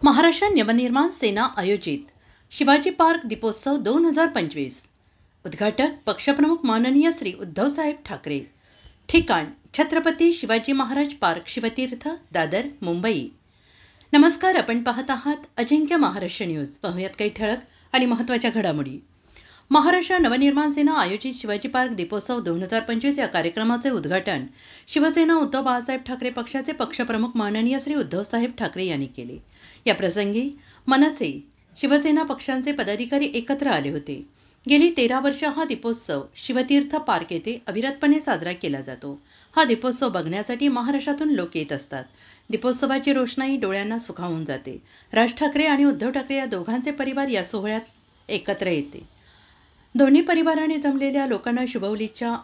महाराष्ट्र नवनिर्माण सेना आयोजित शिवाजी पार्क दीपोत्सव 2025 उद्घाटक पक्षप्रमुख माननीय श्री उद्धवसाहेब ठाकरे। ठिकाण छत्रपती शिवाजी महाराज पार्क, शिवतीर्थ, दादर, मुंबई। नमस्कार, आपण पाहत आहात अजिंक्य महाराष्ट्र न्यूज। पाहूयात काही ठळक आणि महत्त्वाच्या घडामोडी। महाराष्ट्र नवनिर्माण सेना आयोजित शिवाजी पार्क दीपोत्सव 2025 या कार्यक्रमाचे उद्घाटन शिवसेना उद्धव बाळासाहेब ठाकरे पक्षाचे पक्षप्रमुख माननीय श्री उद्धवसाहेब ठाकरे यांनी केले। या प्रसंगी मनसे, शिवसेना पक्षांचे पदाधिकारी एकत्र आले होते। गेली 13 वर्ष हा दीपोत्सव शिवतीर्थ पार्क येथे अविरतपणे साजरा केला जातो। हा दीपोत्सव बघण्यासाठी महाराष्ट्रातून लोक येत असतात। दीपोत्सवाची रोषणाई डोळ्यांना सुखावून जाते। राज ठाकरे आणि उद्धव ठाकरे या दोघांचे परिवार या सोहळ्यात एकत्र येते। दोन्ही परिवाराने जमलेल्या लोकांना शुभवलीच्या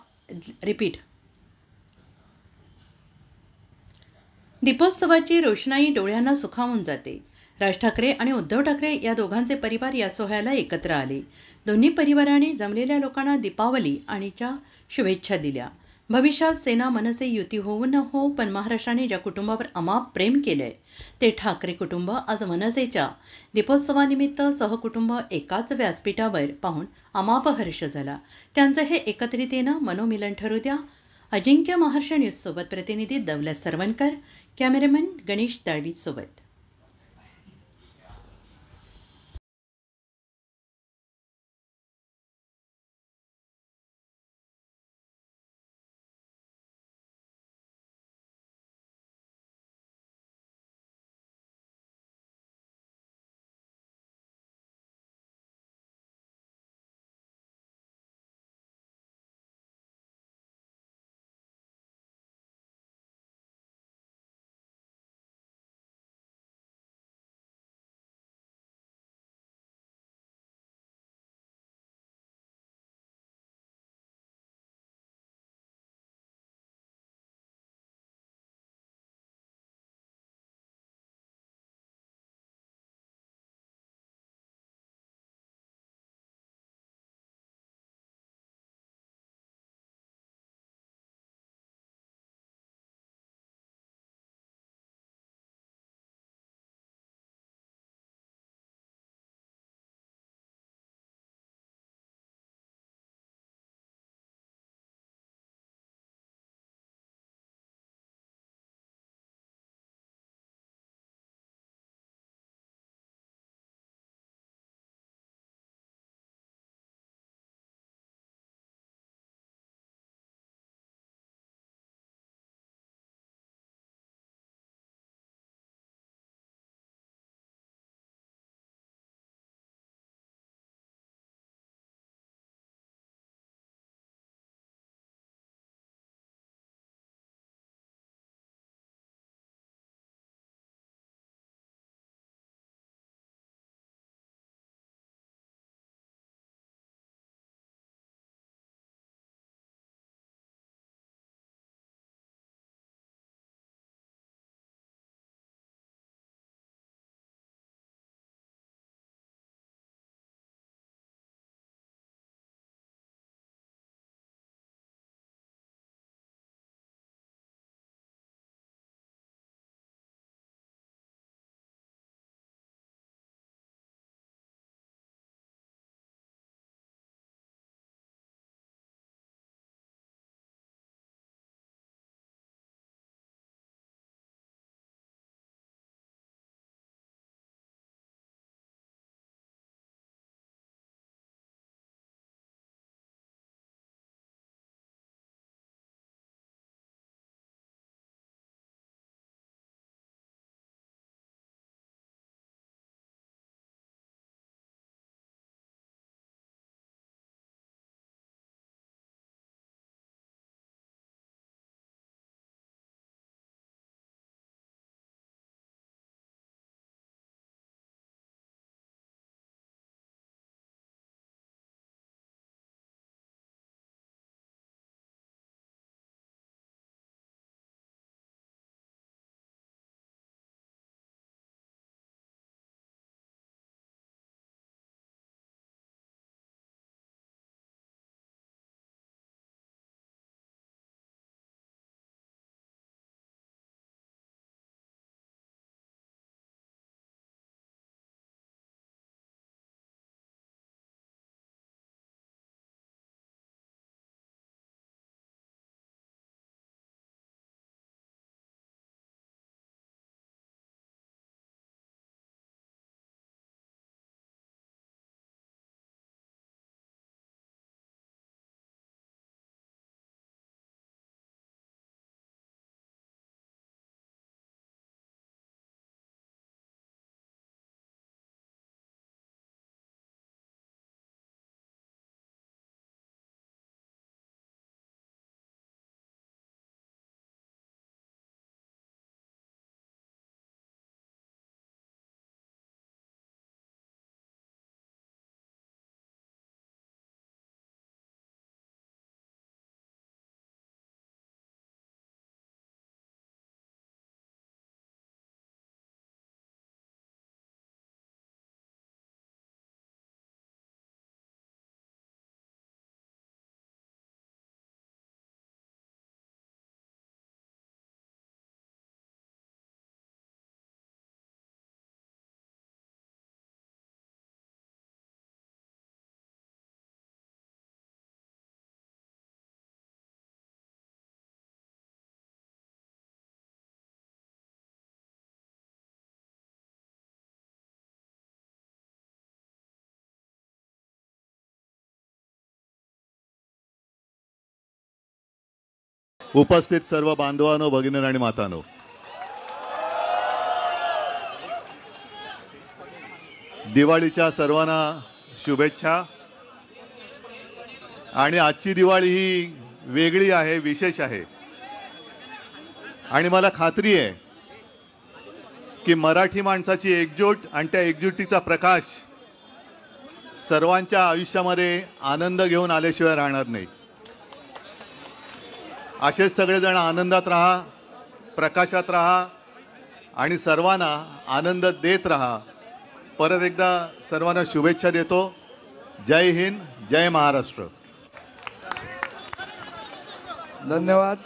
दीपोत्सवाची रोषणाई डोळ्यांना सुखावून जाते। राज ठाकरे आणि उद्धव ठाकरे या दोघांचे परिवार या सोहळ्याला एकत्र आले। दोन्ही परिवारांनी जमलेल्या लोकांना दीपावली आणिच्या शुभेच्छा दिल्या। भविष्यात सेना मनसे युती होऊ न हो, पण महाराष्ट्राने ज्या कुटुंबावर अमाप प्रेम केलंय ते ठाकरे कुटुंब आज मनसेच्या दीपोत्सवानिमित्त सहकुटुंब एकाच व्यासपीठावर पाहून अमाप हर्ष झाला। त्यांचं हे एकत्रित येणं मनोमिलन ठरू द्या। अजिंक्य महाराष्ट्र न्यूज सोबत प्रतिनिधी दौलत सरवणकर, कॅमेरामॅन गणेश दळवी सोबत। उपस्थित सर्व बांधवांनो, भगिनी आणि मातांनो, दिवाळीच्या सर्वांना शुभेच्छा. आणि आजची दिवाळी ही वेगळी आहे, विशेष आहे. आणि मला खात्री आहे की मराठी माणसाची एकजूट आणि त्या एकजुटीचा प्रकाश सर्वांच्या आयुष्यामध्ये आनंद घेऊन आल्याशिवाय राहणार नाही. असेच सगळेजण आनंदात राहा, प्रकाशात राहा आणि सर्वांना आनंद देत राहा. परत एकदा सर्वांना शुभेच्छा देतो. जय हिंद, जय महाराष्ट्र. धन्यवाद.